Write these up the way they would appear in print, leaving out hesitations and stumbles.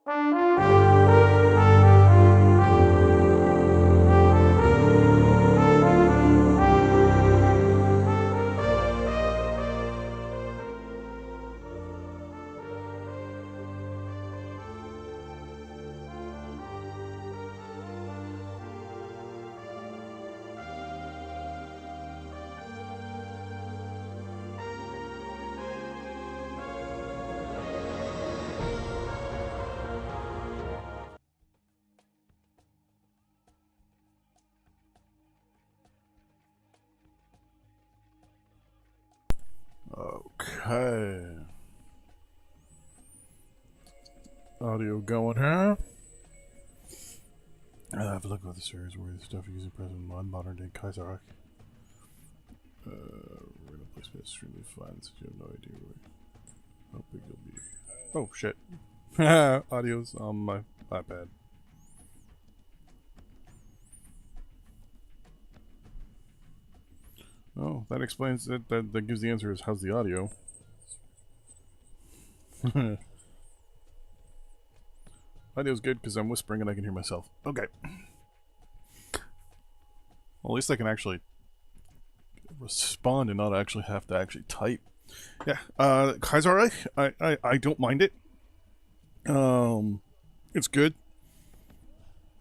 Okay. Audio going, huh? Have a look at the series where the stuff using present modern day Kaiser. Random placement is extremely flat, so you have no idea how big you'll be. Oh shit. Audio's on my iPad. Oh, that explains it. That gives the answer is how's the audio? Audio's good because I'm whispering and I can hear myself. Okay. Well, at least I can actually respond and not actually have to actually type. Yeah, Kaiser, I don't mind it. It's good.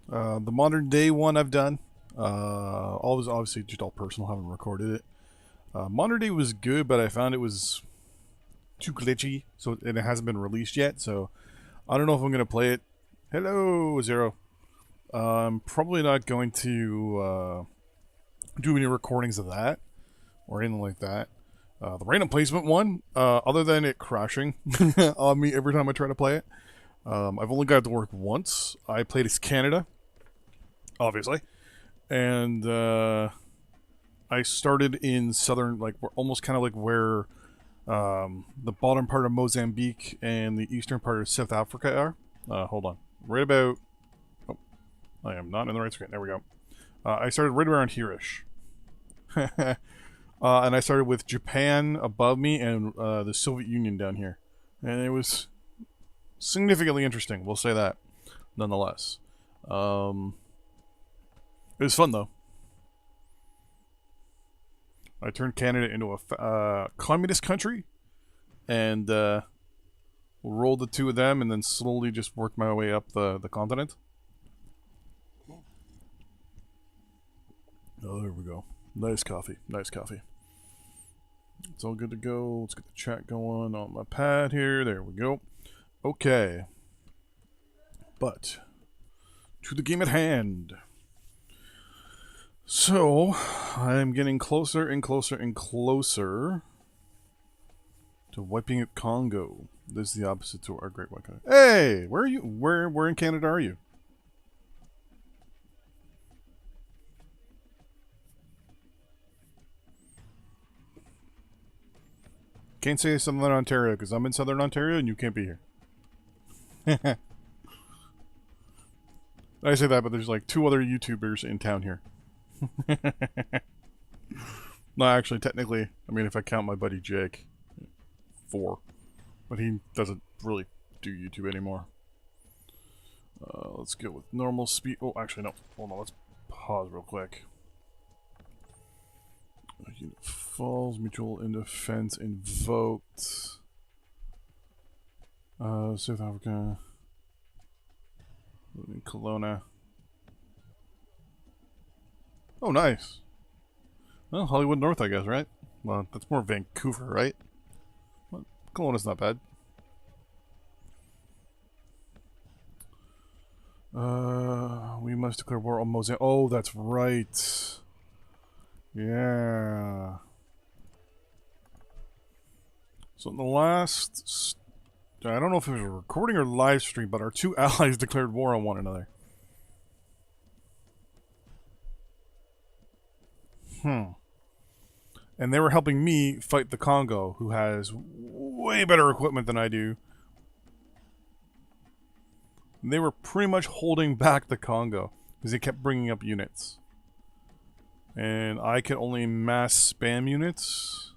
The modern day one I've done. All is obviously just all personal. Haven't recorded it. Modern day was good, but I found it was too glitchy, so and it hasn't been released yet. So I don't know if I'm gonna play it. Hello, Zero. I'm probably not going to do any recordings of that or anything like that. The random placement one, other than it crashing on me every time I try to play it, I've only got it to work once. I played as Canada, obviously, and I started in southern, like almost kind of like where the bottom part of Mozambique and the eastern part of South Africa are. Hold on, right about. Oh, I am not in the right screen. There we go. I started right around here-ish. And I started with Japan above me and the Soviet Union down here. And it was significantly interesting, we'll say that, nonetheless. It was fun, though. I turned Canada into a communist country and rolled the two of them and then slowly just worked my way up the continent. Oh, there we go. Nice coffee. Nice coffee. It's all good to go. Let's get the chat going on my pad here. There we go. Okay. But, to the game at hand. So, I'm getting closer and closer and closer to wiping out Congo. This is the opposite to our Great White Country. Hey! Where are you? Where in Canada are you? Can't say Southern Ontario because I'm in Southern Ontario and you can't be here. I say that, but there's like 2 other YouTubers in town here. No, actually, technically, I mean, if I count my buddy Jake, 4. But he doesn't really do YouTube anymore. Let's go with normal speed. Oh, actually, no. Hold on, let's pause real quick. Unit falls, mutual in defense invoked. South Africa. In Kelowna. Oh, nice. Well, Hollywood North, I guess, right? Well, that's more Vancouver, right? Well, Kelowna's not bad. We must declare war on Mozambique. Oh, that's right. Yeah. So in the last, I don't know if it was a recording or live stream, but our 2 allies declared war on one another. And they were helping me fight the Congo, who has way better equipment than I do. And they were pretty much holding back the Congo, because they kept bringing up units. And I could only mass spam units.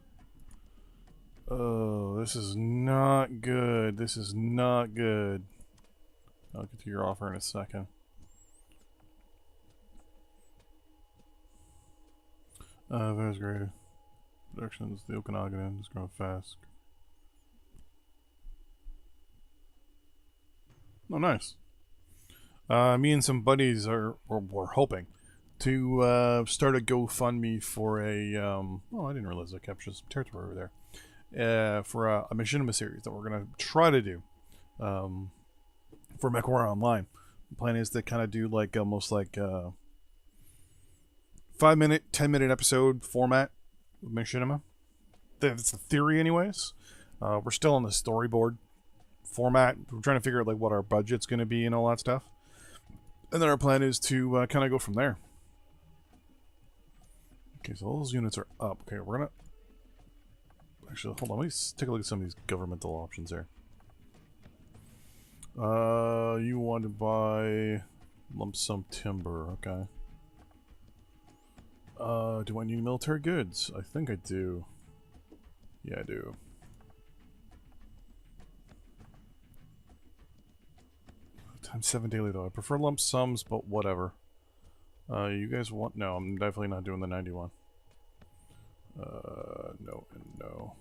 Oh, this is not good. This is not good. I'll get to your offer in a second. That's great. Productions, the Okanagan is growing fast. Oh, nice. Me and some buddies we're hoping to start a GoFundMe for a oh, I didn't realize I captured some territory over there. For a machinima series that we're gonna try to do for MechWarrior Online. The plan is to kind of do like almost like 5-minute, 10-minute episode format with machinima. That's the theory, anyways. We're still on the storyboard format. We're trying to figure out like what our budget's going to be and all that stuff. And then our plan is to kind of go from there. Okay, so all those units are up. Okay, we're gonna actually hold on. Let me take a look at some of these governmental options here. You want to buy lump sum timber? Okay. Do I need military goods? I think I do. Yeah, I do. Times 7 daily though. I prefer lump sums, but whatever. You guys want? No, I'm definitely not doing the 91. No and no.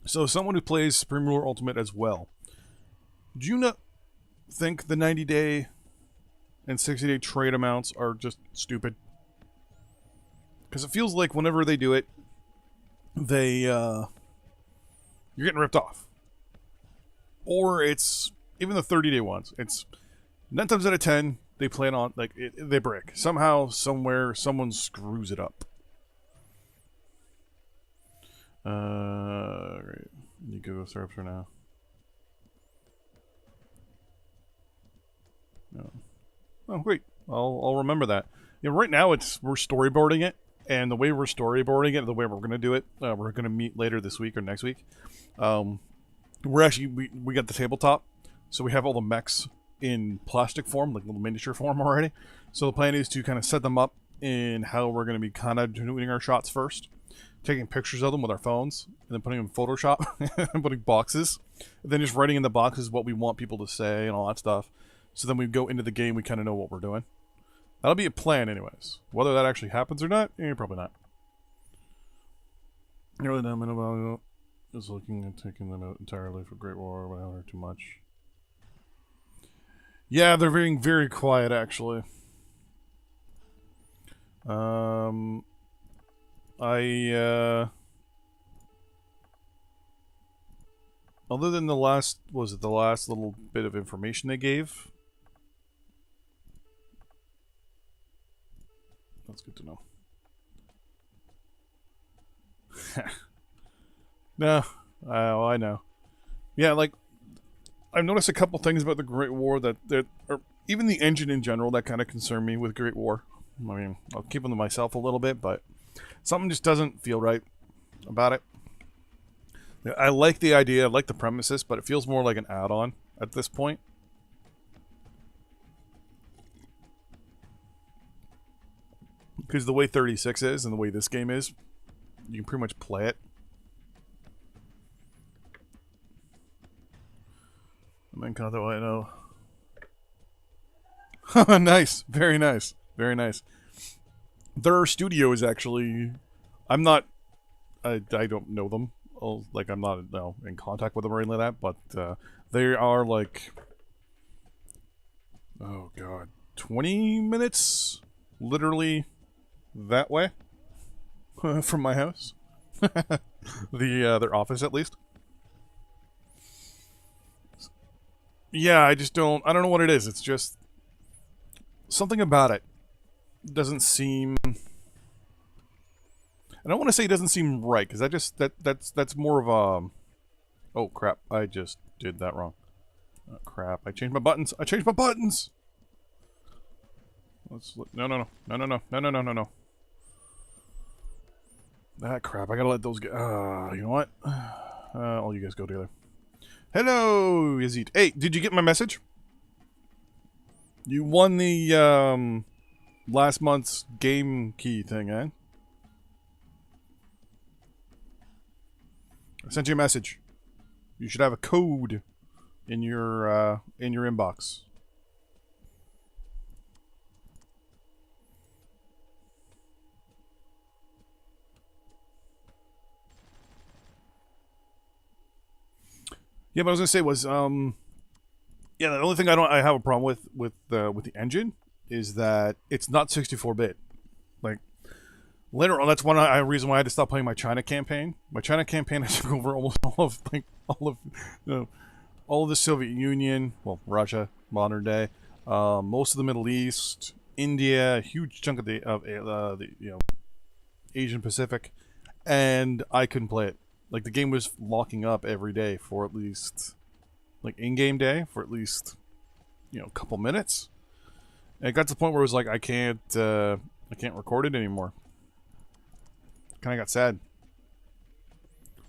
So, someone who plays Supreme Ruler Ultimate as well. Do you not think the 90-day and 60-day trade amounts are just stupid? Because it feels like whenever they do it, they, you're getting ripped off. Or it's, even the 30-day ones, it's 9 times out of 10, they plan on, like, they break. Somehow, somewhere, someone screws it up. Great. You go syrups for now. No. Oh, great. I'll remember that. You know, right now we're storyboarding it, and the way we're storyboarding it, the way we're going to do it, we're going to meet later this week or next week. We're actually, we got the tabletop, so we have all the mechs in plastic form, like little miniature form already. So the plan is to kind of set them up in how we're going to be kind of doing our shots first. Taking pictures of them with our phones, and then putting them in Photoshop, and putting boxes, and then just writing in the boxes what we want people to say and all that stuff. So then we go into the game, we kind of know what we're doing. That'll be a plan anyways. Whether that actually happens or not, probably not. Really not about is looking at taking them out entirely for Great War, but I don't heard too much. Yeah, they're being very quiet actually. Other than the last, was it the last little bit of information they gave? That's good to know. No, well, I know. Yeah, like, I've noticed a couple things about the Great War that or even the engine in general that kind of concern me with Great War. I mean, I'll keep them to myself a little bit, but something just doesn't feel right about it. I like the idea, I like the premises, but it feels more like an add-on at this point. Because the way 36 is and the way this game is, you can pretty much play it. I'm in contact, I know. Nice, very nice, very nice. Their studio is actually, I don't know them. Like, I'm not in contact with them or anything like that, but they are like, oh god, 20 minutes literally that way from my house. Their office at least. Yeah, I don't know what it is. It's just something about it doesn't seem, I don't want to say it doesn't seem right, because that's more of a, oh crap, I just did that wrong. Oh crap, I changed my buttons. I changed my buttons. No. Ah crap, I gotta let those go. You know what? All you guys go together. Hello, Yazid. Hey, did you get my message? You won the last month's game key thing, eh? I sent you a message. You should have a code in your inbox. Yeah, but I was gonna say was yeah, the only thing I have a problem with the engine is that it's not 64-bit. Like later on, that's reason why I had to stop playing my China campaign. My China campaign I took over almost all of the Soviet Union, well, Russia, modern day, most of the Middle East, India, a huge chunk of the Asian Pacific, and I couldn't play it. Like the game was locking up every day for at least, like in-game day for at least, a couple minutes. And it got to the point where it was like I can't record it anymore. Kind of got sad.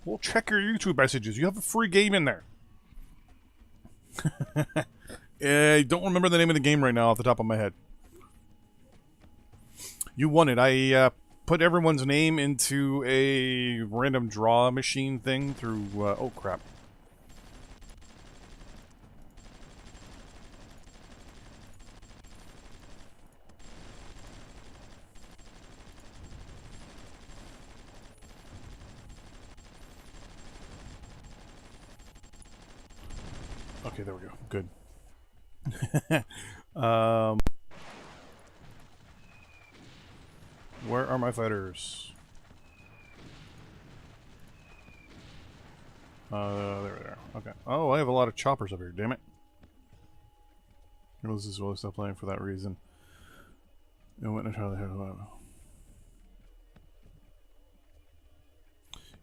Well, check your YouTube messages. You have a free game in there. I don't remember the name of the game right now off the top of my head. You won it. I put everyone's name into a random draw machine thing through... oh, crap. Okay, there we go. Good. Where are my fighters? There we are. Okay. Oh, I have a lot of choppers up here, damn it. This is really stop playing for that reason.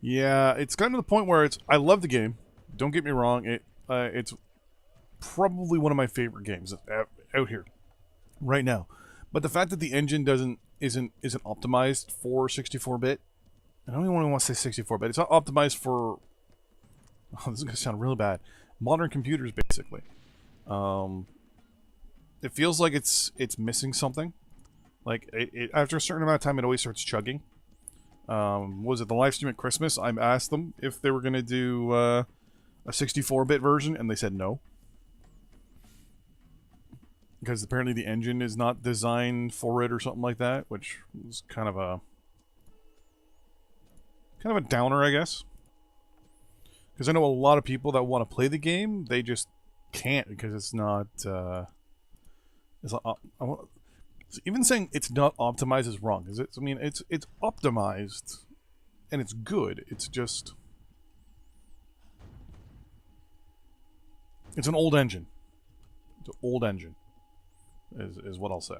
Yeah, it's gotten to the point where I love the game. Don't get me wrong. It's probably one of my favorite games out here right now. But the fact that the engine isn't optimized for 64-bit. I don't even want to say 64-bit. It's not optimized for... Oh, this is going to sound really bad. Modern computers, basically. It feels like it's missing something. Like, after a certain amount of time, it always starts chugging. Was it the live stream at Christmas? I asked them if they were going to do a 64-bit version, and they said no. Because apparently the engine is not designed for it or something like that, which is kind of a downer, I guess. Because I know a lot of people that want to play the game, they just can't because it's not. Even saying it's not optimized is wrong. Is it? I mean, it's optimized, and it's good. It's just it's an old engine. It's an old engine. Is what I'll say.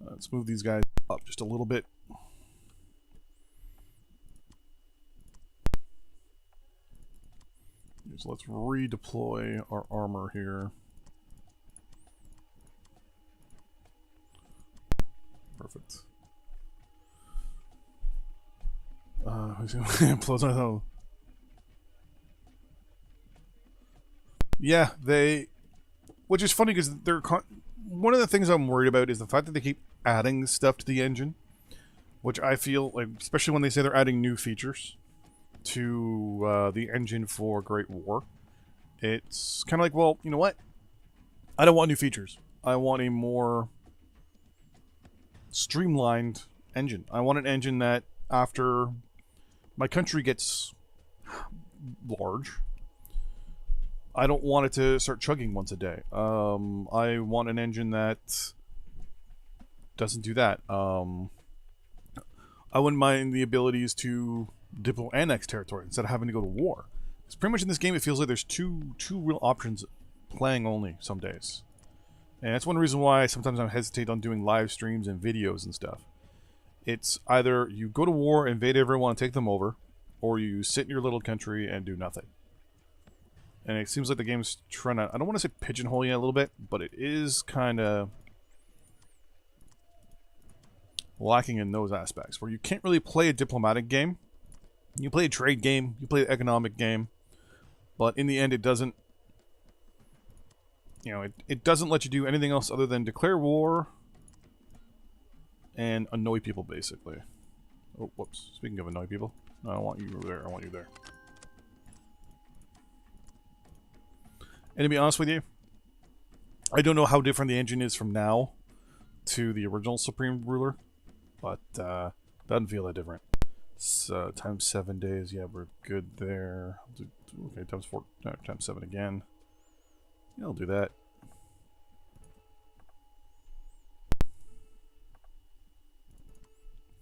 Let's move these guys up just a little bit. So let's redeploy our armor here. Perfect. Yeah, which is funny because one of the things I'm worried about is the fact that they keep adding stuff to the engine, which I feel like, especially when they say they're adding new features to the engine for Great War, it's kind of like, well, you know what? I don't want new features. I want a more streamlined engine. I want an engine that after my country gets large, I don't want it to start chugging once a day. I want an engine that doesn't do that. I wouldn't mind the abilities to annex territory instead of having to go to war. Because pretty much in this game, it feels like there's two real options playing only some days. And that's one reason why sometimes I hesitate on doing live streams and videos and stuff. It's either you go to war, invade everyone, and take them over, or you sit in your little country and do nothing. And it seems like the game's trying to, I don't want to say pigeonhole you a little bit, but it is kind of lacking in those aspects, where you can't really play a diplomatic game. You play a trade game, you play an economic game, but in the end it doesn't, it doesn't let you do anything else other than declare war and annoy people, basically. Oh, whoops. Speaking of annoying people, I don't want you there. I want you there. And to be honest with you, I don't know how different the engine is from now to the original Supreme Ruler, but doesn't feel that different. So times 7 days, yeah, we're good there. Okay, times 4, no, times 7 again. Yeah, I'll do that.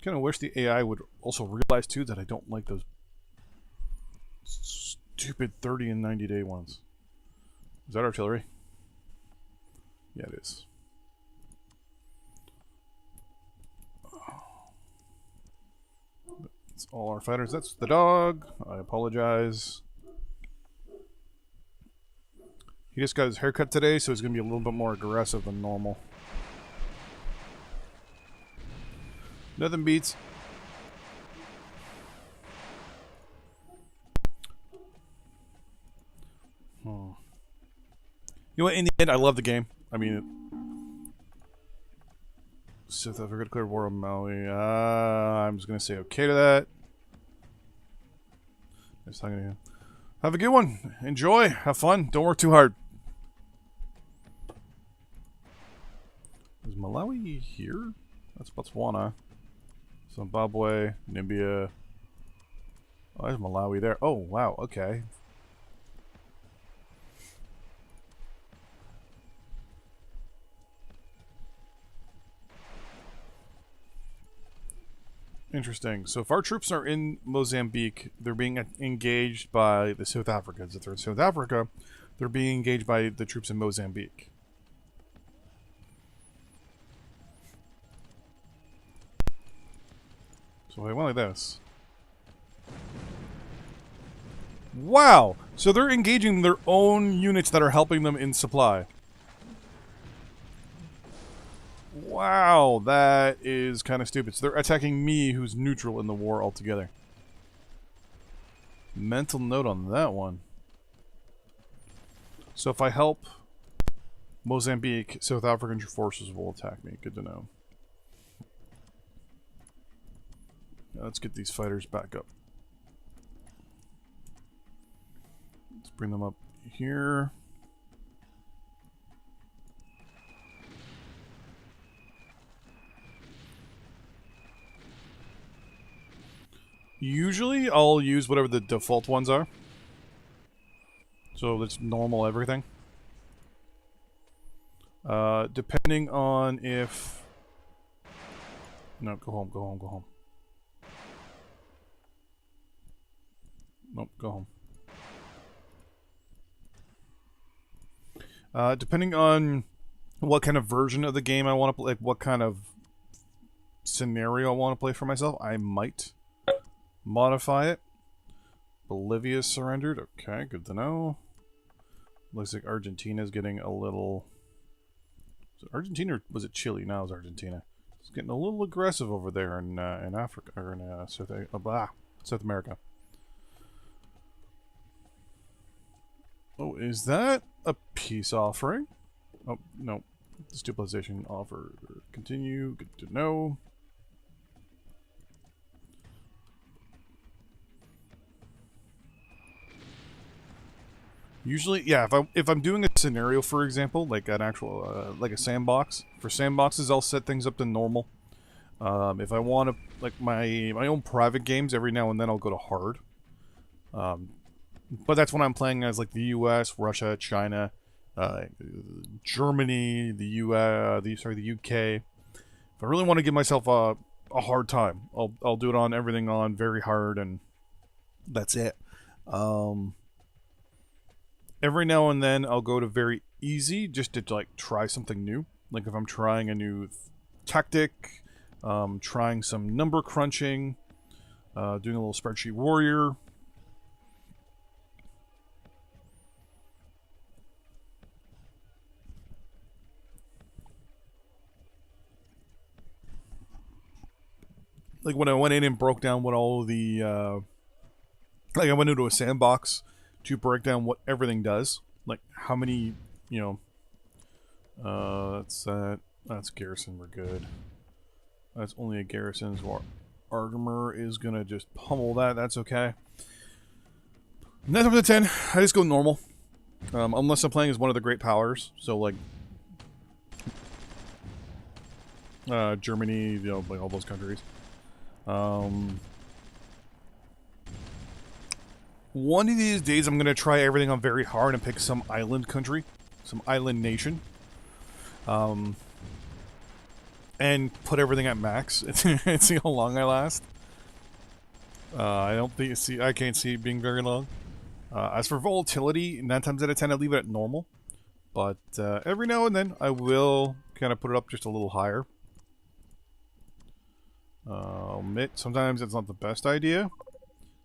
Kind of wish the AI would also realize too that I don't like those stupid 30 and 90 day ones. Is that artillery? Yeah, it is. That's all our fighters. That's the dog. I apologize. He just got his haircut today, so he's going to be a little bit more aggressive than normal. Nothing beats. You know what? In the end, I love the game. I mean, South Africa declared war on Maui. I'm just gonna say okay to that. Just talking to you. Have a good one. Enjoy. Have fun. Don't work too hard. Is Malawi here? That's Botswana. Zimbabwe, Namibia. Oh, there's Malawi there. Oh, wow. Okay. Interesting. So if our troops are in Mozambique, they're being engaged by the South Africans. If they're in South Africa, they're being engaged by the troops in Mozambique. So I went like this. Wow! So they're engaging their own units that are helping them in supply. Wow, that is kind of stupid. So they're attacking me, who's neutral in the war altogether. Mental note on that one. So if I help Mozambique, South African forces will attack me. Good to know. Now let's get these fighters back up. Let's bring them up here. Usually, I'll use whatever the default ones are. So that's normal everything. Depending on if... No, go home, go home, go home. Nope, go home. Depending on what kind of version of the game I want to play, like what kind of scenario I want to play for myself, I might modify it. Bolivia surrendered. Okay, good to know. Looks like Argentina's getting a little... Was it Argentina or was it Chile? Now it's Argentina. It's getting a little aggressive over there in Africa or in South America. Oh, is that a peace offering? Oh, no. Destabilization offer. Continue. Good to know. Usually, yeah, if I'm doing a scenario, for example, like an actual, like a sandbox, for sandboxes, I'll set things up to normal. If I want to, like my own private games, every now and then I'll go to hard. But that's when I'm playing as like the U.S., Russia, China, Germany, the UK. If I really want to give myself a hard time, I'll do it on everything on very hard, and that's it. Every now and then I'll go to very easy just to like try something new. Like if I'm trying a new tactic, trying some number crunching, doing a little spreadsheet warrior. Like when I went in and broke down what all the, like I went into a sandbox to break down what everything does. Like how many, you know, that's garrison, we're good. That's only a garrison's war. Armor is gonna just pummel that. That's okay. 9 times out of 10, I just go normal. Unless I'm playing as one of the great powers. So, like, Germany, you know, like all those countries. One of these days, I'm going to try everything on very hard and pick some island country. Some island nation. And put everything at max and see how long I last. I don't think, I can't see it being very long. As for volatility, 9 times out of 10, I leave it at normal. But every now and then, I will kind of put it up just a little higher. I'll admit, sometimes it's not the best idea.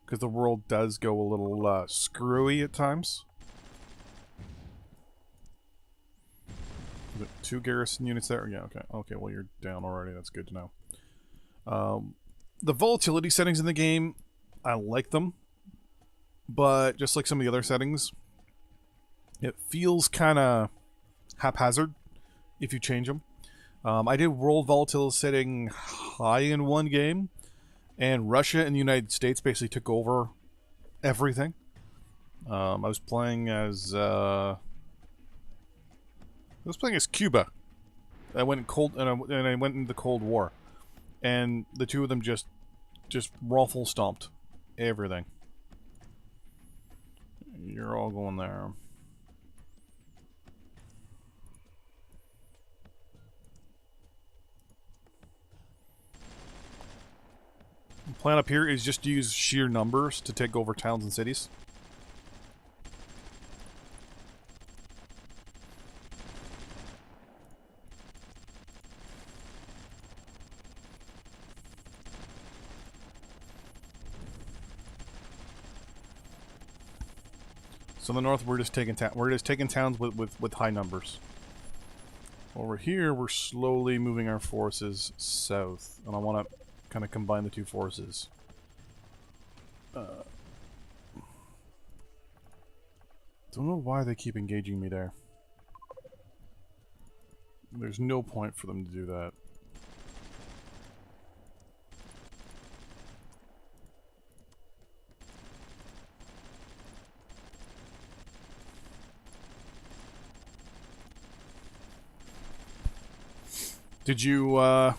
Because the world does go a little screwy at times. 2 garrison units there? Yeah, okay. Okay, well you're down already. That's good to know. The volatility settings in the game, I like them. But just like some of the other settings, it feels kind of haphazard if you change them. I did world volatility setting high in one game, and Russia and the United States basically took over everything. I was playing as Cuba. I went in I went into the Cold War, and the two of them just ruffle stomped everything. You're all going there. The plan up here is just to use sheer numbers to take over towns and cities. So in the north, we're just taking towns with high numbers. Over here, we're slowly moving our forces south, and I want to kind of combine the two forces. Don't know why they keep engaging me there. There's no point for them to do that. Did you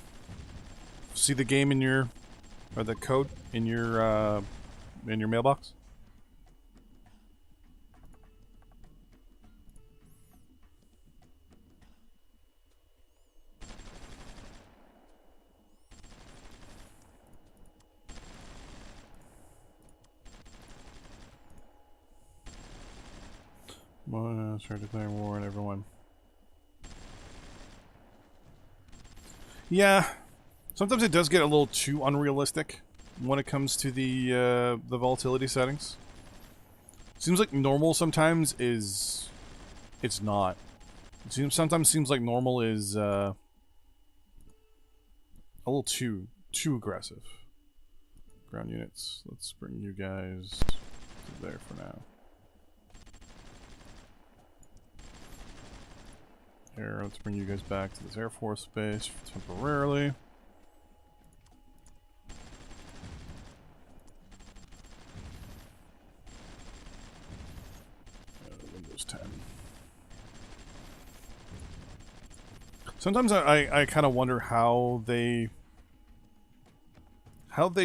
see the game in your, or the code in your mailbox? Well, start declaring war on everyone. Yeah, sometimes it does get a little too unrealistic when it comes to the volatility settings. Seems like normal sometimes is, it's not. It sometimes seems like normal is a little too aggressive. Ground units. Let's bring you guys to there for now. Here, let's bring you guys back to this Air Force base temporarily. Windows 10. Sometimes I kind of wonder how they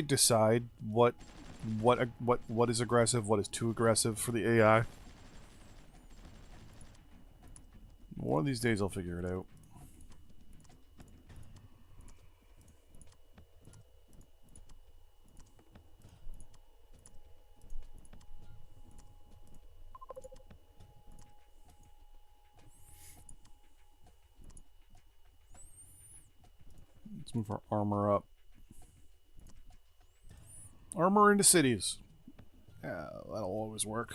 decide what is aggressive, what is too aggressive for the AI. One of these days I'll figure it out. Let's move our armor up. Armor into cities. Yeah, that'll always work.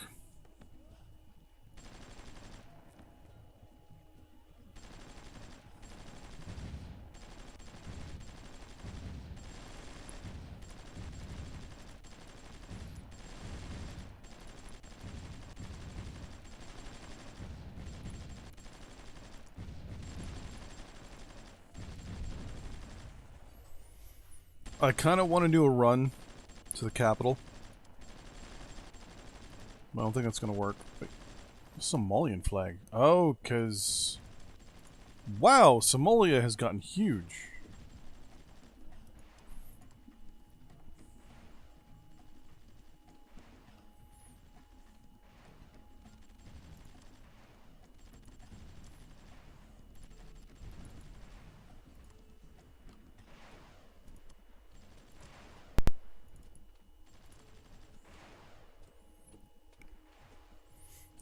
I kind of want to do a run to the capital. I don't think that's going to work. Wait, Somalian flag. Oh, because... Wow, Somalia has gotten huge.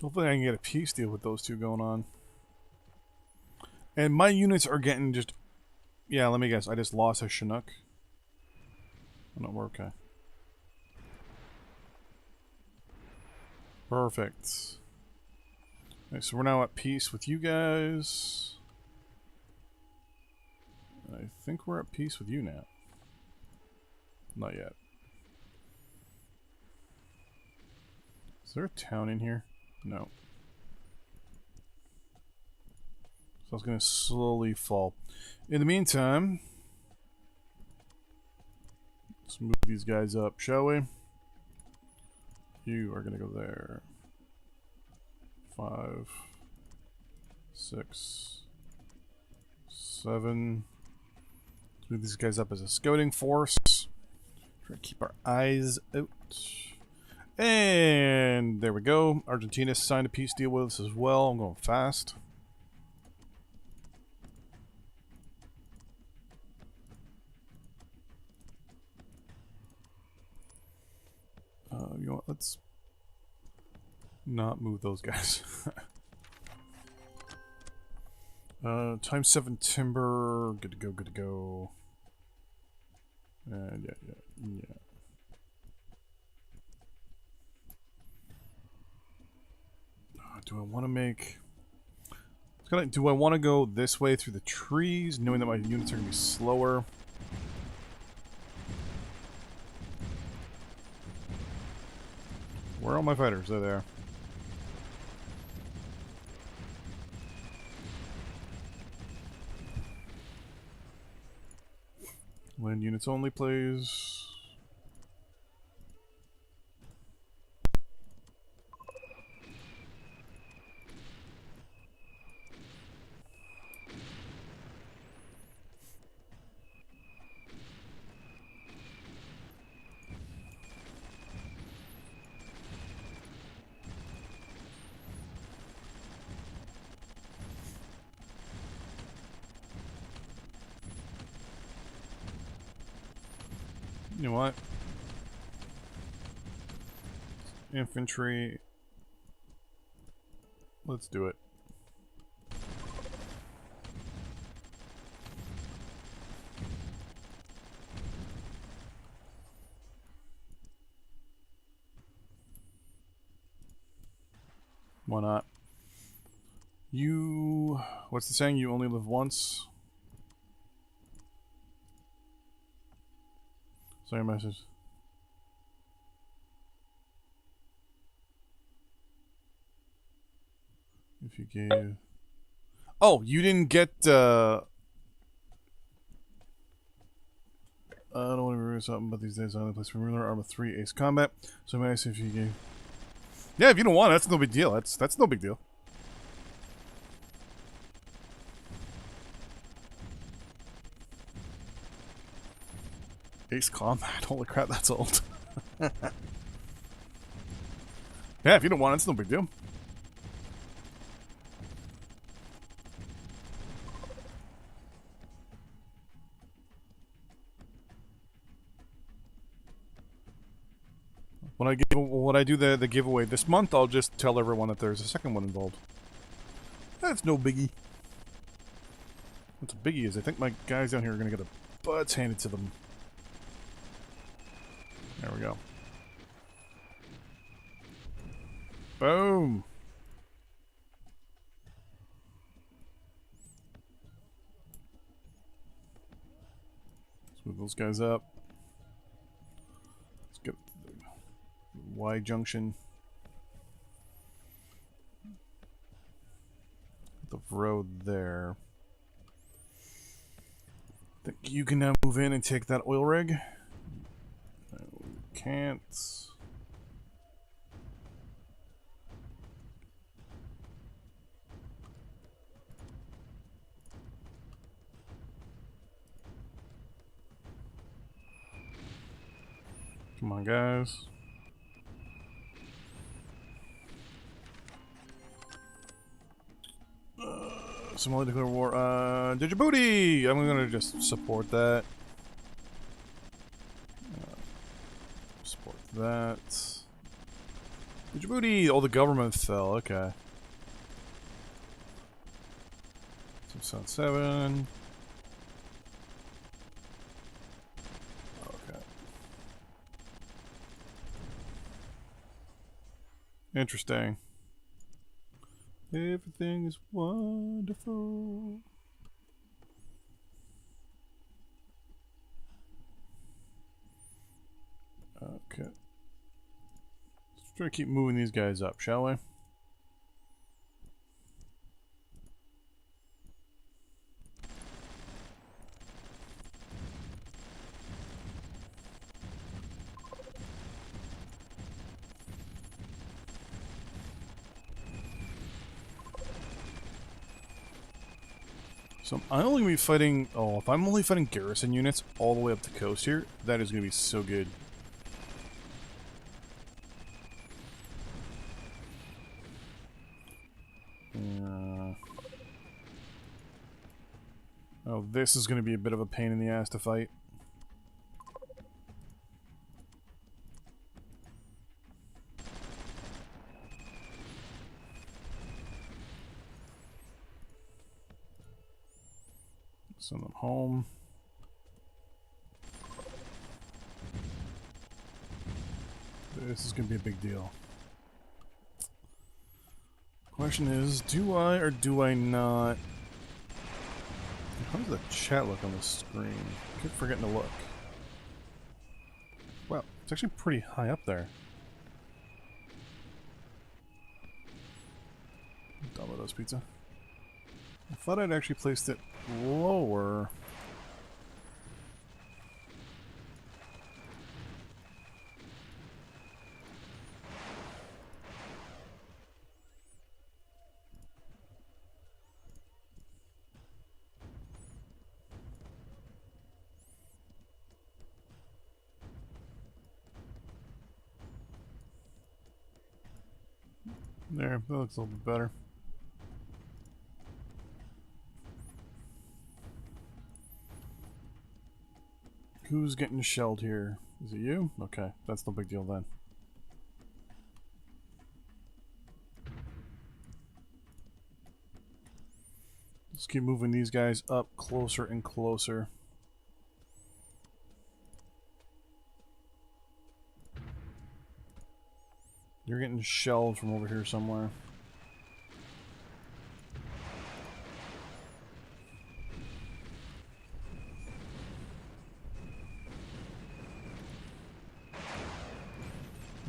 Hopefully I can get a peace deal with those two going on. And my units are getting just... Yeah, let me guess. I just lost a Chinook. Oh, no, we're okay. Perfect. Okay, so we're now at peace with you guys. I think we're at peace with you now. Not yet. Is there a town in here? No. So it's going to slowly fall. In the meantime, let's move these guys up, shall we? You are going to go there. 5, 6, 7. Let's move these guys up as a scouting force. Try to keep our eyes out. And there we go. Argentina signed a peace deal with us as well. I'm going fast. You know what? Let's not move those guys. Time 7 timber. Good to go, good to go. And yeah. Do I want to make... Do I want to go this way through the trees, knowing that my units are going to be slower? Where are all my fighters? They're there. Land units only, please. You know what? Infantry. Let's do it. Why not? You... What's the saying? You only live once? Sorry, message. If you gave... Oh, you didn't get, I don't want to remember something, but these days I only play for Ruler Arma 3 Ace Combat. So I'm asking if you gave... Yeah, if you don't want it, that's no big deal. That's no big deal. Ace Combat? Holy crap, that's old. Yeah, if you don't want it, it's no big deal. When I do the giveaway this month, I'll just tell everyone that there's a second one involved. That's no biggie. What's a biggie is I think my guys down here are gonna get their butts handed to them. There we go. Boom. Let's move those guys up. Let's get the Y junction. The road there. think you can now move in and take that oil rig. Can't. Come on, guys. Somali declare war. Djibouti! I'm gonna just support that. Support that. Djibouti! Oh, the government fell. Okay. 277. Okay. Interesting. Everything is wonderful. Okay. Let's try to keep moving these guys up, shall we? So I'm only gonna be fighting. Oh, if I'm only fighting garrison units all the way up the coast here, that is gonna be so good. Oh, this is gonna be a bit of a pain in the ass to fight. Send them home. This is going to be a big deal. Question is, do I or do I not? How does the chat look on the screen? I keep forgetting to look. Wow, it's actually pretty high up there. Domino's Pizza. I thought I'd actually placed it lower. There, that looks a little bit better. Who's getting shelled here? Is it you? Okay, that's no big deal then. Let's keep moving these guys up closer and closer. You're getting shelled from over here somewhere.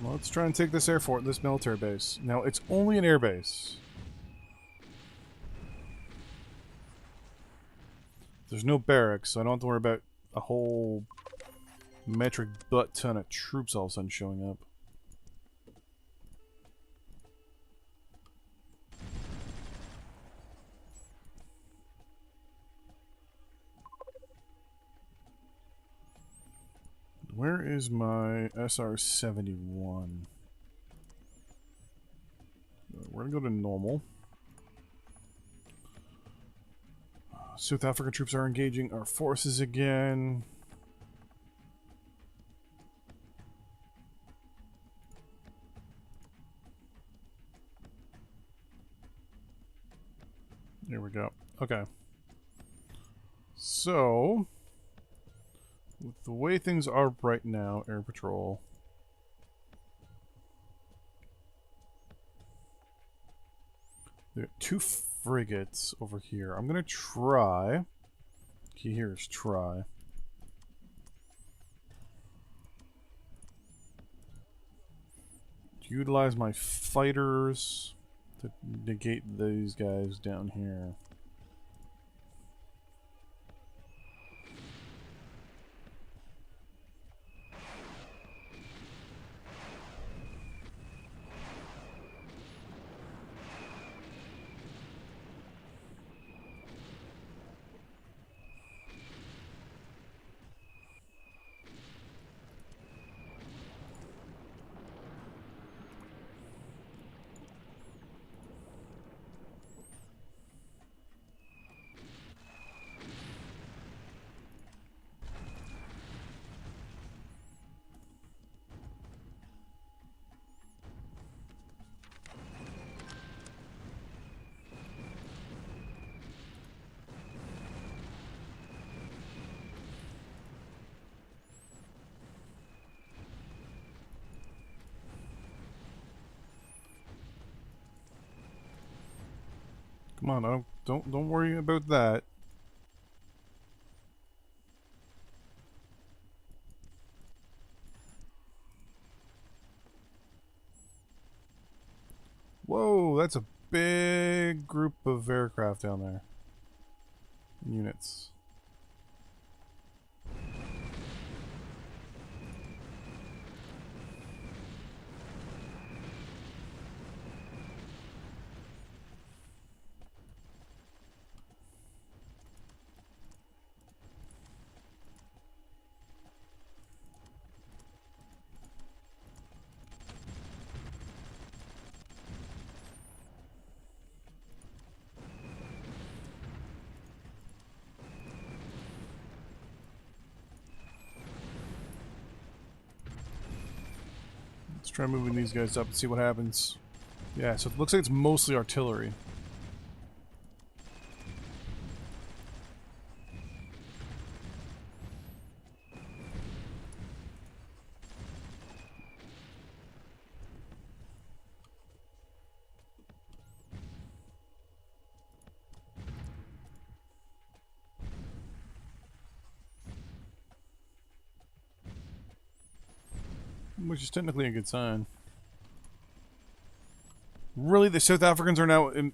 Well, let's try and take this this military base. Now, it's only an air base. There's no barracks, so I don't have to worry about a whole metric butt ton of troops all of a sudden showing up. Where is my SR-71? We're gonna go to normal. South African troops are engaging our forces again. There we go. Okay. So, with the way things are right now, Air Patrol. There are 2 frigates over here. I'm gonna try. Key here is try. To utilize my fighters to negate these guys down here. Come on, don't worry about that. Whoa, that's a big group of aircraft down there. Units. Let's try moving these guys up and see what happens. Yeah, so it looks like it's mostly artillery. Which is technically a good sign. Really, the South Africans are now in...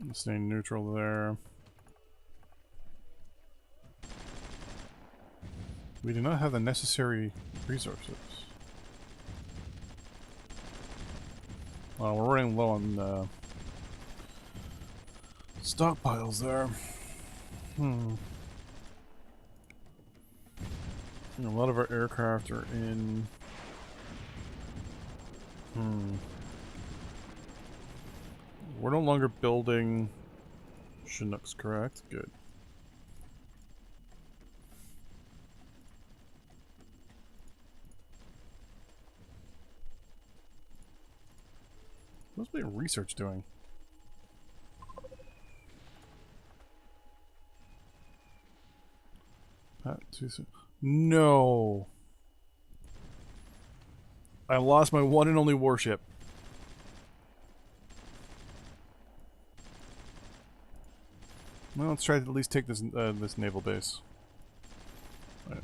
I'm staying neutral there. We do not have the necessary resources. We're running low on stockpiles there. A lot of our aircraft are in... We're no longer building Chinooks, correct? Good. What's my research doing? No! I lost my one and only warship. Well, let's try to at least take this this naval base. Right.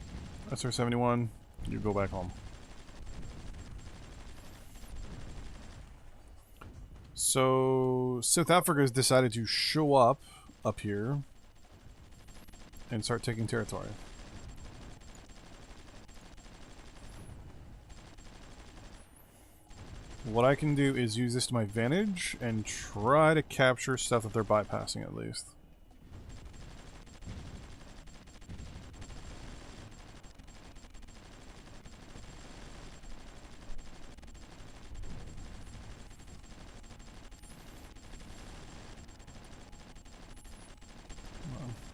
SR-71, you go back home. So, South Africa has decided to show up here and start taking territory. What I can do is use this to my advantage and try to capture stuff that they're bypassing at least.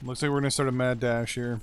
Looks like we're gonna start a mad dash here.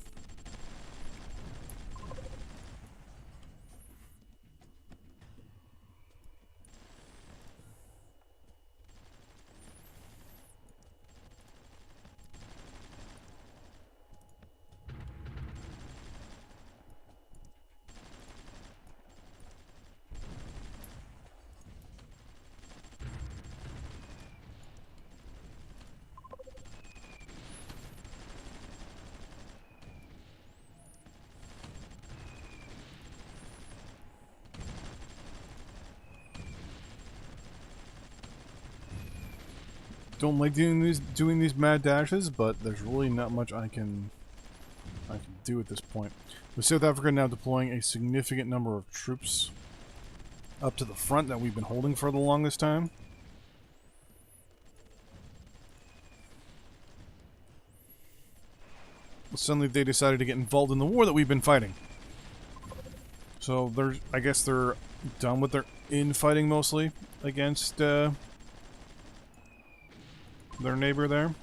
Don't like doing these mad dashes, but there's really not much I can do at this point. With South Africa now deploying a significant number of troops up to the front that we've been holding for the longest time. Suddenly they decided to get involved in the war that we've been fighting. So I guess they're done with their infighting mostly against their neighbor there.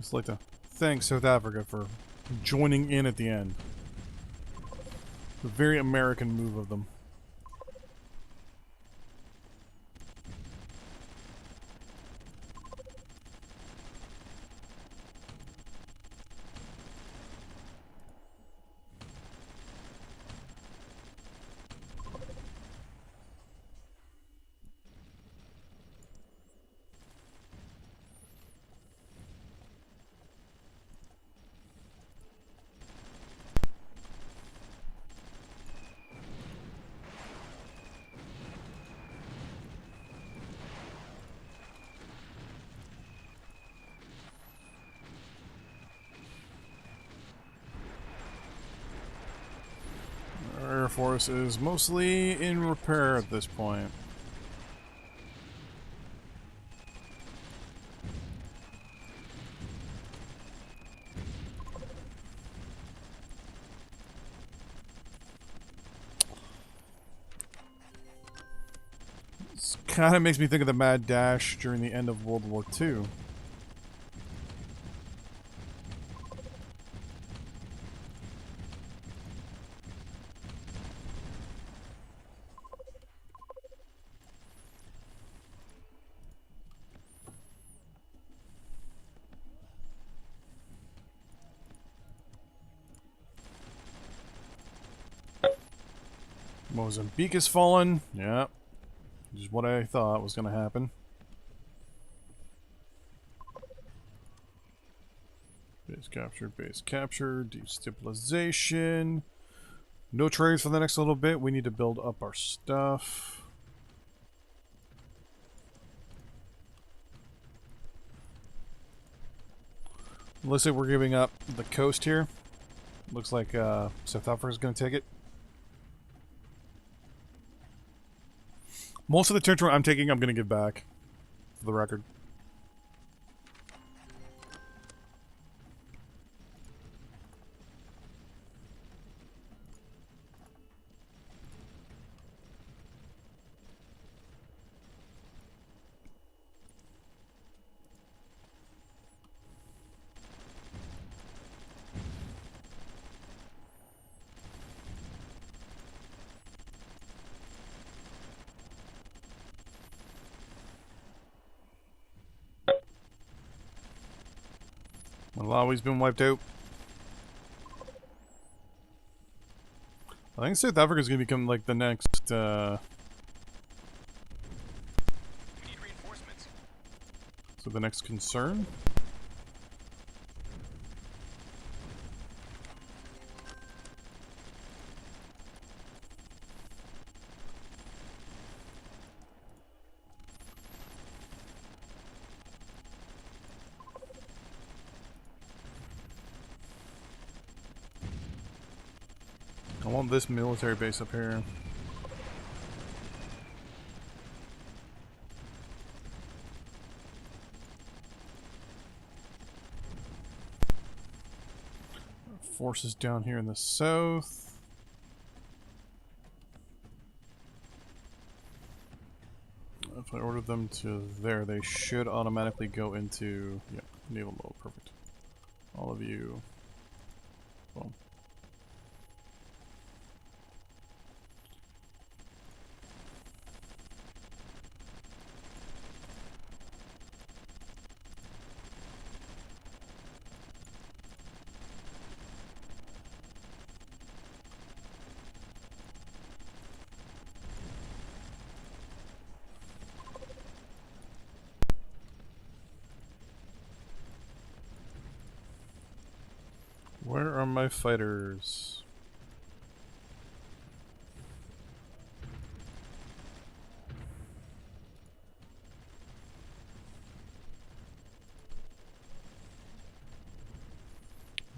Just like to thank South Africa for joining in at the end. A very American move of them. Our Air Force is mostly in repair at this point. This kind of makes me think of the Mad Dash during the end of World War II. Mozambique has fallen. Yeah. Which is what I thought was going to happen. Base captured, destabilization. No trades for the next little bit. We need to build up our stuff. Looks like we're giving up the coast here. Looks like South Africa's going to take it. Most of the territory I'm taking, I'm going to give back, for the record. Malawi's been wiped out. I think South Africa's gonna become like the next We need reinforcements. so the next concern. I want this military base up here. Forces down here in the south. If I order them to there, they should automatically go into, yeah, naval mode. Perfect. All of you. Boom. Where are my fighters?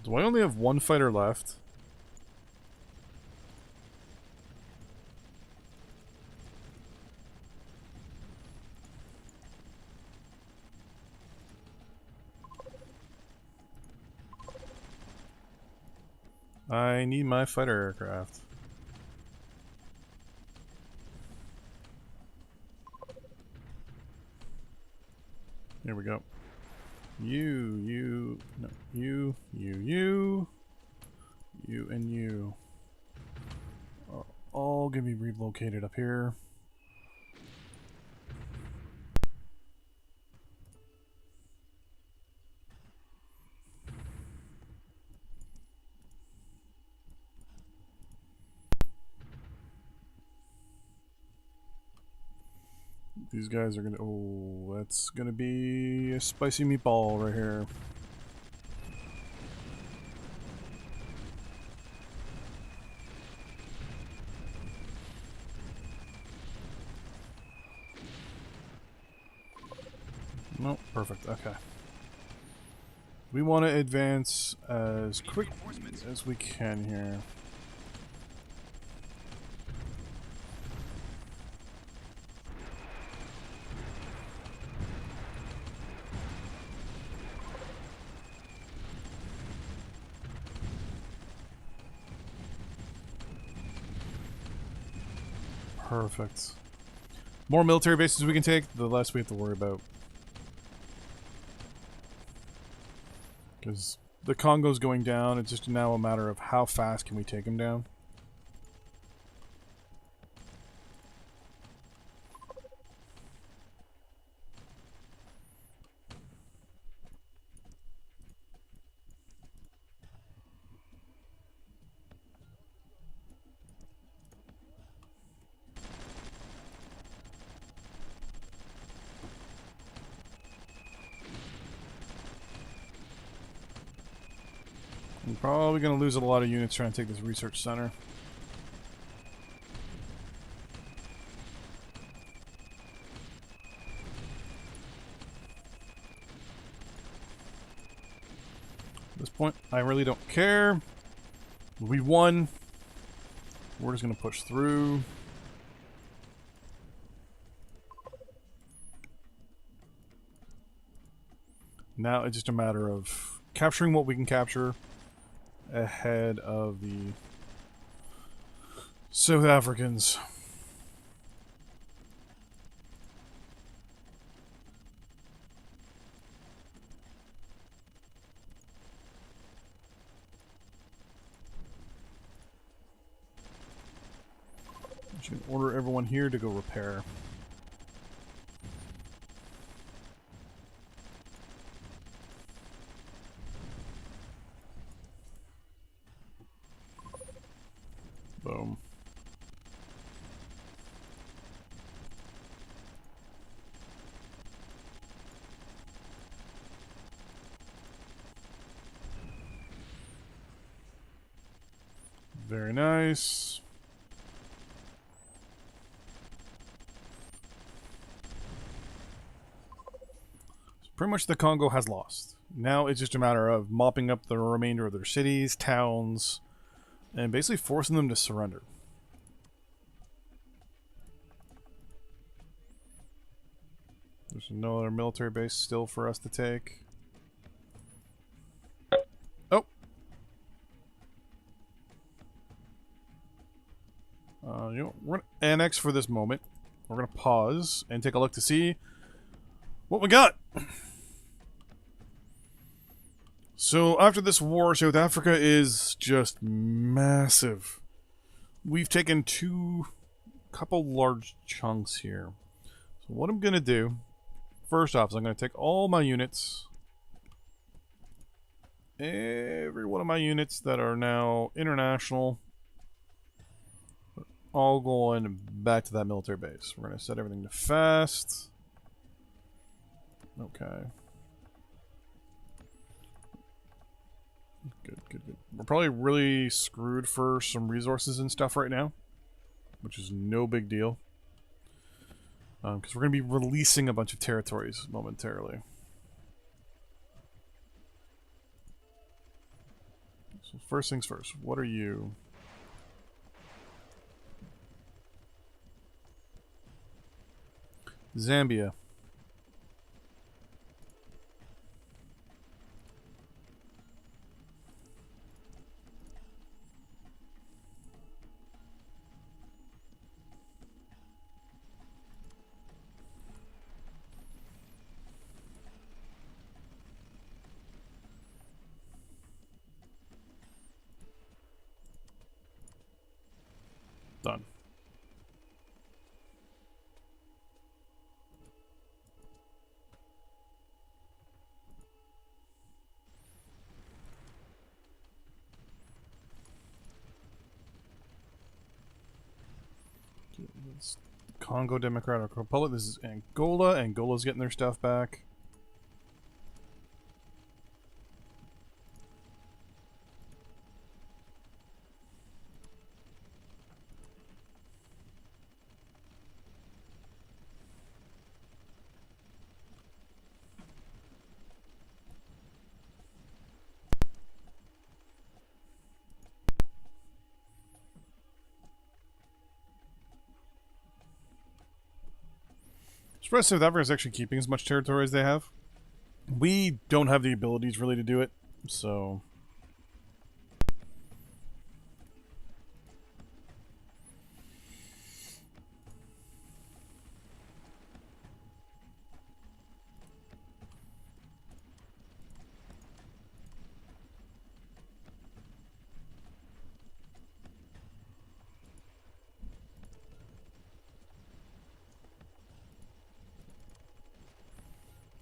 Do I only have one fighter left? I need my fighter aircraft. Here we go. No, you, and you. Are all gonna be relocated up here. These guys are gonna. Oh, that's gonna be a spicy meatball right here. Nope, perfect. Okay. We want to advance as quick as we can here. Perfect. More military bases we can take, the less we have to worry about. Because the Congo's going down, it's just now a matter of how fast can we take him down. I'm probably going to lose a lot of units trying to take this research center. At this point, I really don't care. We won. We're just going to push through. Now it's just a matter of capturing what we can capture ahead of the South Africans. I should order everyone here to go repair. Boom. Very nice. So pretty much the Congo has lost. Now it's just a matter of mopping up the remainder of their cities, towns, and basically forcing them to surrender. There's another military base still for us to take. Oh! You know, we're going to annex for this moment. We're going to pause and take a look to see what we got. So after this war, South Africa is just massive. We've taken couple large chunks here. So what I'm going to do, first off, is I'm going to take all my units, every one of my units that are now international, all going back to that military base. We're going to set everything to fast. Okay. Good, good, good. We're probably really screwed for some resources and stuff right now, which is no big deal. Because we're going to be releasing a bunch of territories momentarily. So first things first, what are you? Zambia. It's Congo Democratic Republic. This is Angola. Angola's getting their stuff back. Surprised South Africa is actually keeping as much territory as they have. We don't have the abilities really to do it, so...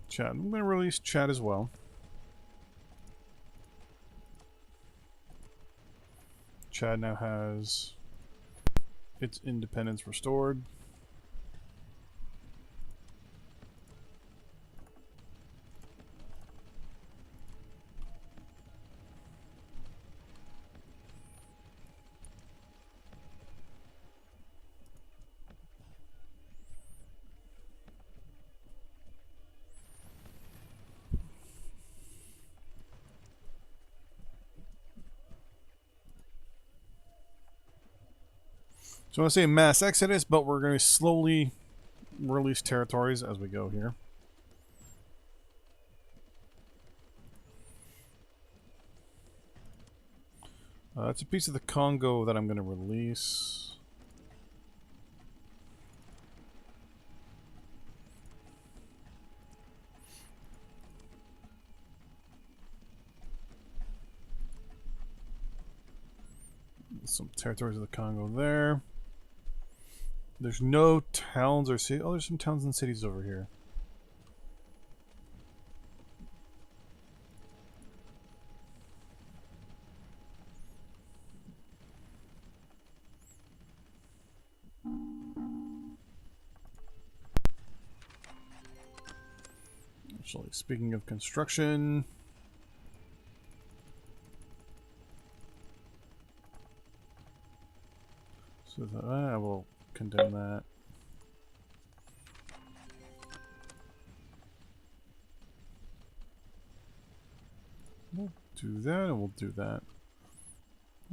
Chad. I'm going to release Chad as well. Chad now has its independence restored. So I want to say mass exodus, but we're going to slowly release territories as we go here. That's a piece of the Congo that I'm going to release. Some territories of the Congo there. There's no towns or cities. Oh, there's some towns and cities over here. Actually, speaking of construction... So that, I will condemn that. We'll do that, and we'll do that.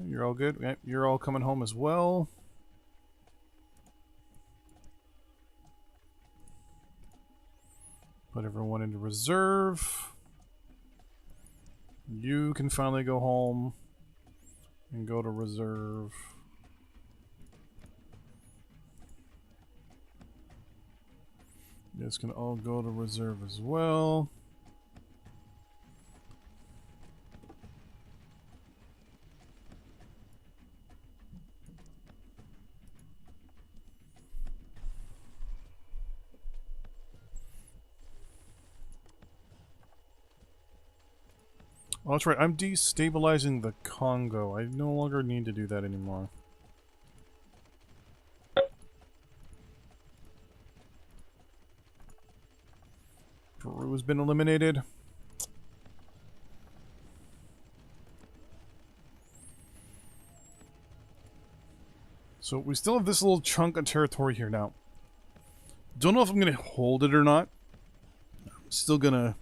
You're all good. Yep, you're all coming home as well. Put everyone into reserve. You can finally go home and go to reserve. You guys can all go to reserve as well. Oh, that's right. I'm destabilizing the Congo. I no longer need to do that anymore. Peru has been eliminated. So we still have this little chunk of territory here now. Don't know if I'm going to hold it or not. I'm still going to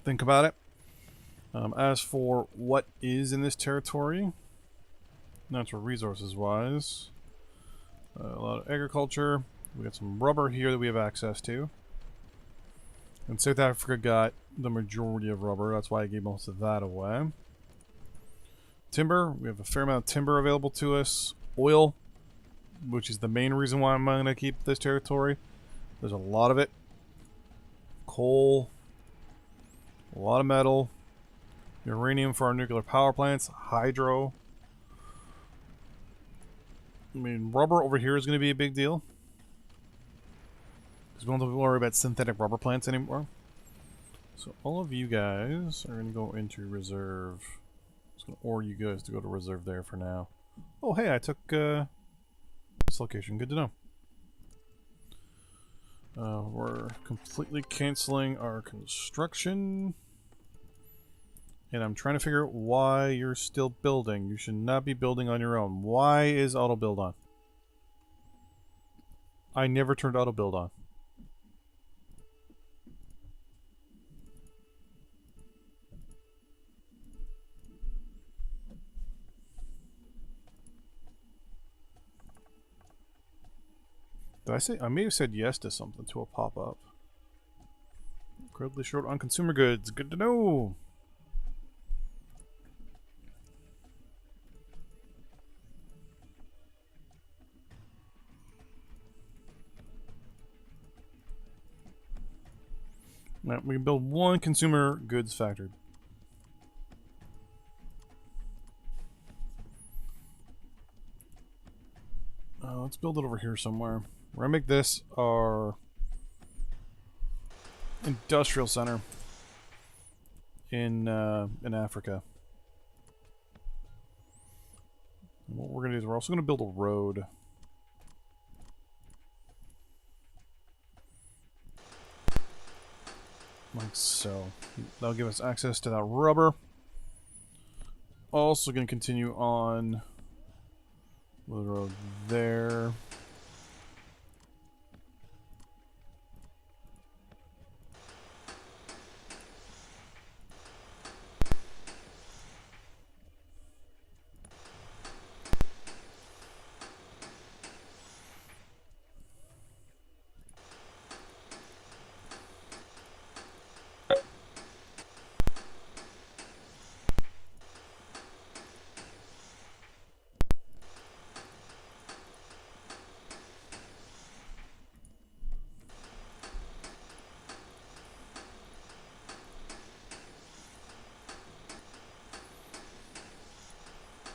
think about it. As for what is in this territory, natural resources wise, a lot of agriculture. We got some rubber here that we have access to. And South Africa got the majority of rubber. That's why I gave most of that away. Timber. We have a fair amount of timber available to us. Oil, which is the main reason why I'm going to keep this territory. There's a lot of it. Coal. A lot of metal. Uranium for our nuclear power plants. Hydro. I mean, rubber over here is going to be a big deal. Because we don't have to worry about synthetic rubber plants anymore. So all of you guys are going to go into reserve. I'm just going to order you guys to go to reserve there for now. Oh, hey, I took this location. Good to know. We're completely canceling our construction. And I'm trying to figure out why you're still building. You should not be building on your own. Why is auto build on? I never turned auto build on. Did I say? I may have said yes to something to a pop-up. Incredibly short on consumer goods. Good to know. Now, we can build one consumer goods factory. Let's build it over here somewhere. We're gonna make this our industrial center in Africa. And what we're gonna do is we're also gonna build a road. Like so. That'll give us access to that rubber. Also gonna continue on with the road there.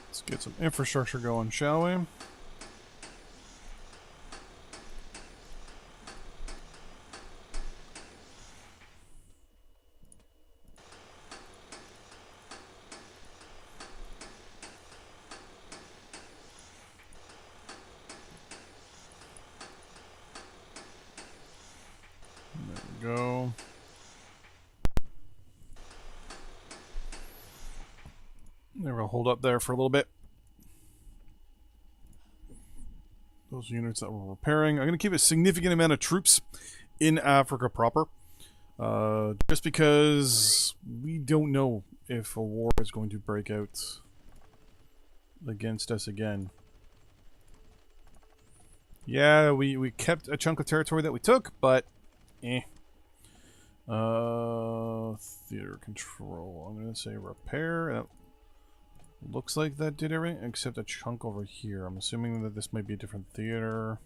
Let's get some infrastructure going, shall we? There we go. There, we'll hold up there for a little bit. Those units that we're repairing. I'm going to keep a significant amount of troops in Africa proper. Just because we don't know if a war is going to break out against us again. Yeah, we kept a chunk of territory that we took, but theater control. I'm gonna say repair. Looks like that did everything except a chunk over here. I'm assuming that this might be a different theater.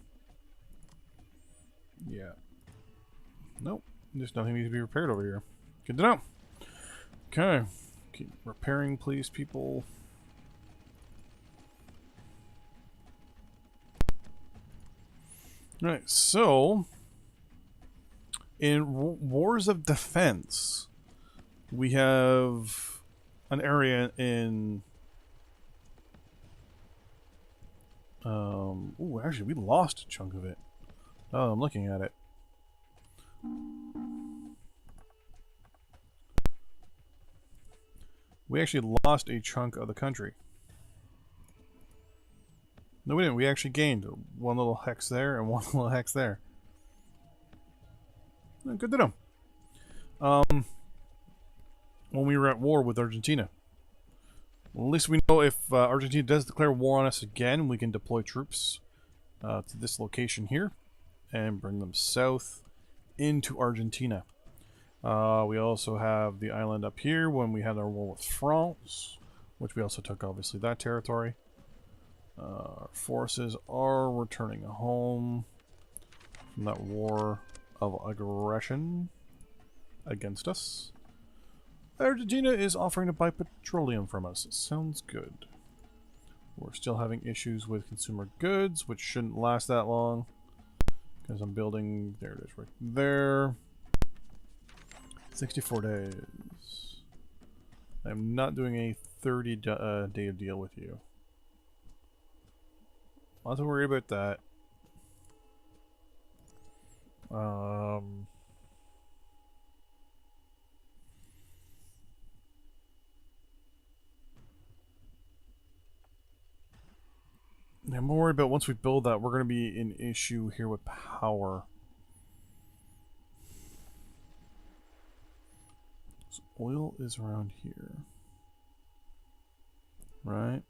Yeah. Nope. There's nothing needs to be repaired over here. Good to know. Okay. Keep repairing, please, people. Alright, so in Wars of Defense, we have an area in ooh, actually we lost a chunk of it. Oh, I'm looking at it. We actually lost a chunk of the country. No, we didn't. We actually gained one little hex there and one little hex there. Good to know. When we were at war with Argentina. Well, at least we know if Argentina does declare war on us again, we can deploy troops to this location here and bring them south into Argentina. We also have the island up here when we had our war with France, which we also took, obviously, that territory. Our forces are returning home from that war of aggression against us. Argentina is offering to buy petroleum from us. Sounds good. We're still having issues with consumer goods, which shouldn't last that long. Because I'm building... There it is, right there. 64 days. I'm not doing a 30-day deal with you. Not to worry about that. Um, I'm more worried about once we build that, we're going to be an issue here with power. So oil is around here. Right?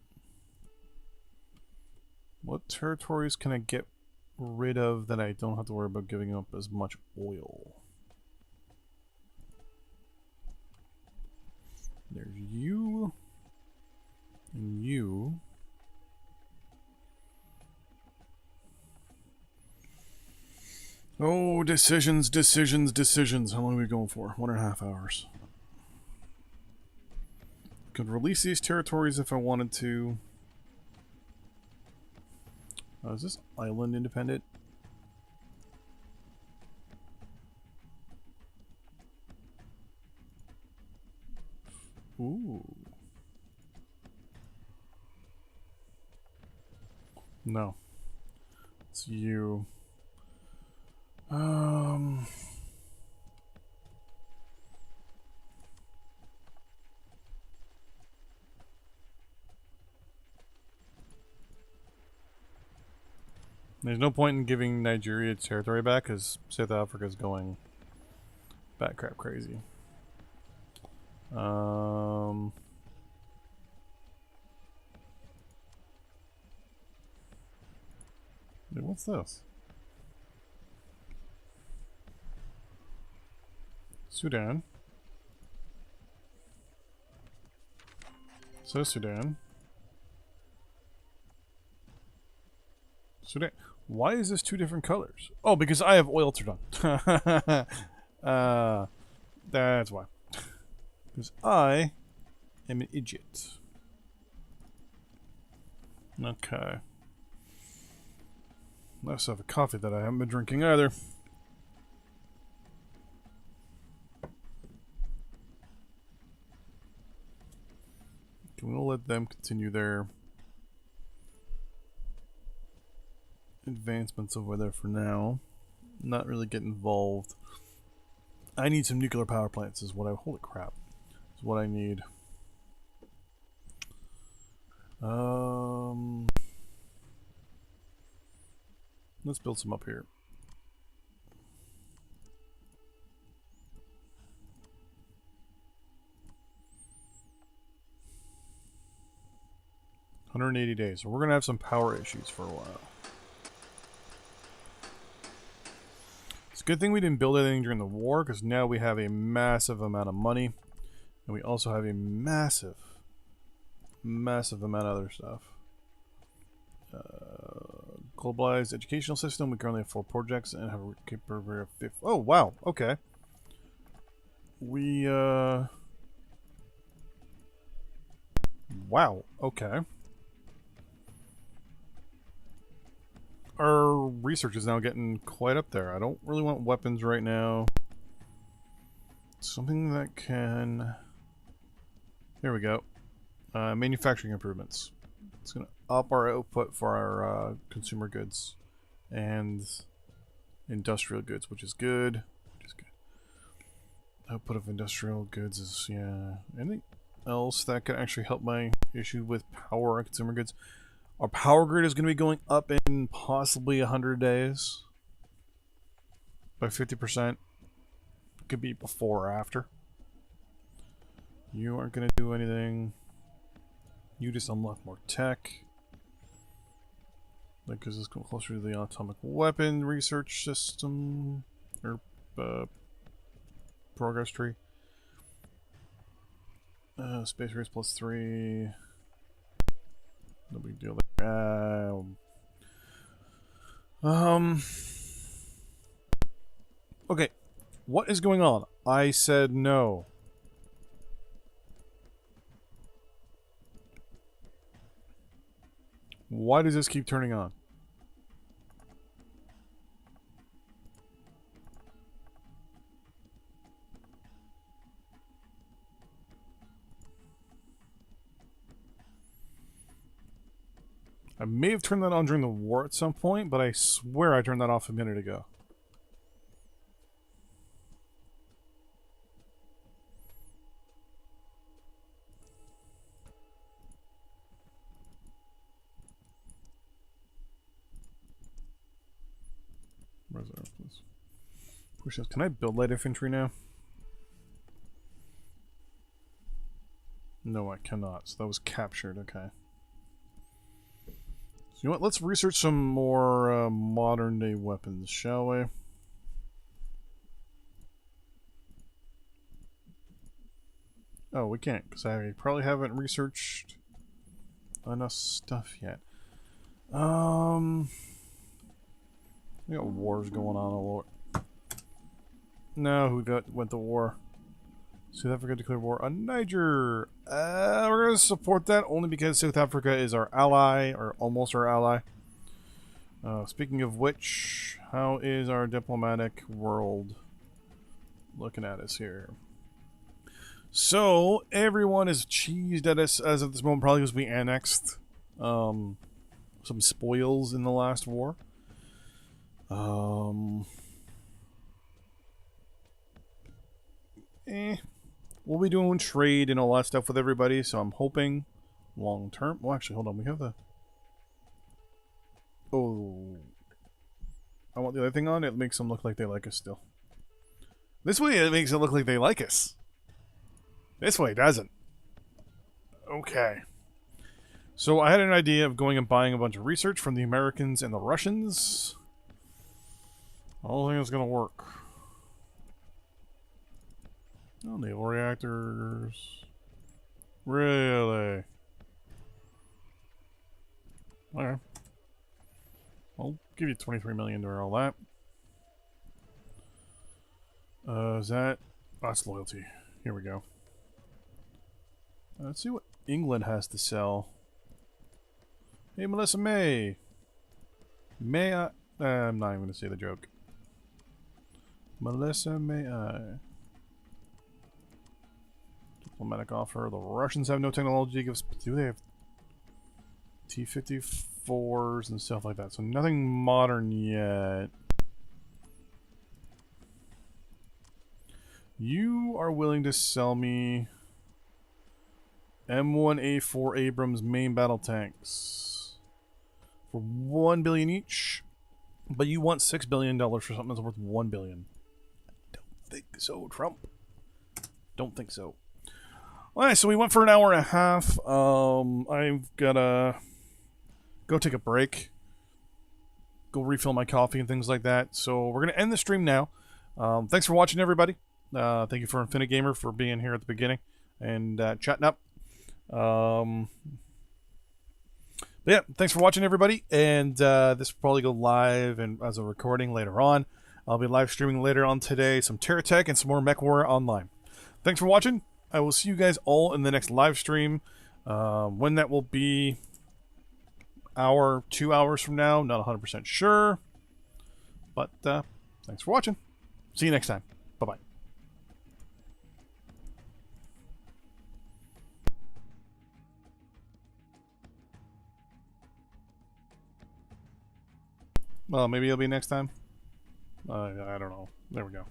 What territories can I get rid of that I don't have to worry about giving up as much oil? There's you. And you. Oh, decisions, decisions, decisions. How long are we going for? 1.5 hours. Could release these territories if I wanted to. Is this island independent? Ooh. No. It's you. There's no point in giving Nigeria its territory back because South Africa's going bat crap crazy. Dude, what's this? Sudan. So Sudan. Sudan. Why is this 2 different colors? Oh, because I have oil turned on. That's why. Because I am an idiot. Okay. I also have a coffee that I haven't been drinking either. Can we let them continue their advancements over there for now? Not really get involved. I need some nuclear power plants is what I... Holy crap. Is what I need. Let's build some up here. $180 days. So we're gonna have some power issues for a while. It's a good thing we didn't build anything during the war, because now we have a massive amount of money. And we also have a massive amount of other stuff. Globalized educational system. We currently have 4 projects and have a capability of 50. Oh, wow. Okay. We, wow. Okay. Our research is now getting quite up there. I don't really want weapons right now. Something that can... There we go. Manufacturing improvements. It's going to up our output for our consumer goods and industrial goods, which is good. Output of industrial goods is, yeah. Anything else that could actually help my issue with power and consumer goods? Our power grid is going to be going up in possibly 100 days by 50%. Could be before or after. You aren't going to do anything. You just unlock more tech. That gives us closer to the atomic weapon research system. Or progress tree. Space race +3. No big deal there. Okay. What is going on? I said no. Why does this keep turning on? I may have turned that on during the war at some point, but I swear I turned that off a minute ago. Where's that? Push this. Can I build light infantry now? No, I cannot. So that was captured. Okay. So you know what? Let's research some more modern day weapons, shall we? Oh, we can't, because I probably haven't researched enough stuff yet. We got wars going on a lot. No, who went to war? South Africa declared war on Niger. We're going to support that only because South Africa is our ally, or almost our ally. Speaking of which, how is our diplomatic world looking at us here? So, everyone is cheesed at us as of this moment, probably because we annexed some spoils in the last war. We'll be doing trade and all that stuff with everybody, so I'm hoping long term. Well, actually, hold on. We have the. Oh. I want the other thing on. It makes them look like they like us still. This way, it makes it look like they like us. This way, it doesn't. Okay. So I had an idea of going and buying a bunch of research from the Americans and the Russians. I don't think it's going to work. Oh, naval reactors. Really? Okay. I'll give you 23 million to all that. Is that... that's loyalty. Here we go. Let's see what England has to sell. Hey, Melissa May. May I... I'm not even going to say the joke. Melissa, may I... Diplomatic offer. The Russians have no technology. Do they have T-54s and stuff like that? So nothing modern yet. You are willing to sell me M1A4 Abrams main battle tanks for $1 billion each, but you want $6 billion for something that's worth $1 billion. I don't think so, Trump. Don't think so. Alright, so we went for an hour and a half. I've gotta go take a break, go refill my coffee and things like that. So we're gonna end the stream now. Thanks for watching, everybody. Thank you for Infinite Gamer for being here at the beginning and chatting up. But yeah, thanks for watching, everybody. And this will probably go live and as a recording later on. I'll be live streaming later on today some Terra Tech and some more MechWarrior Online. Thanks for watching. I will see you guys all in the next live stream. When that will be, hour, 2 hours from now, not 100% sure. But thanks for watching. See you next time. Bye-bye. Well, maybe it'll be next time. I don't know. There we go.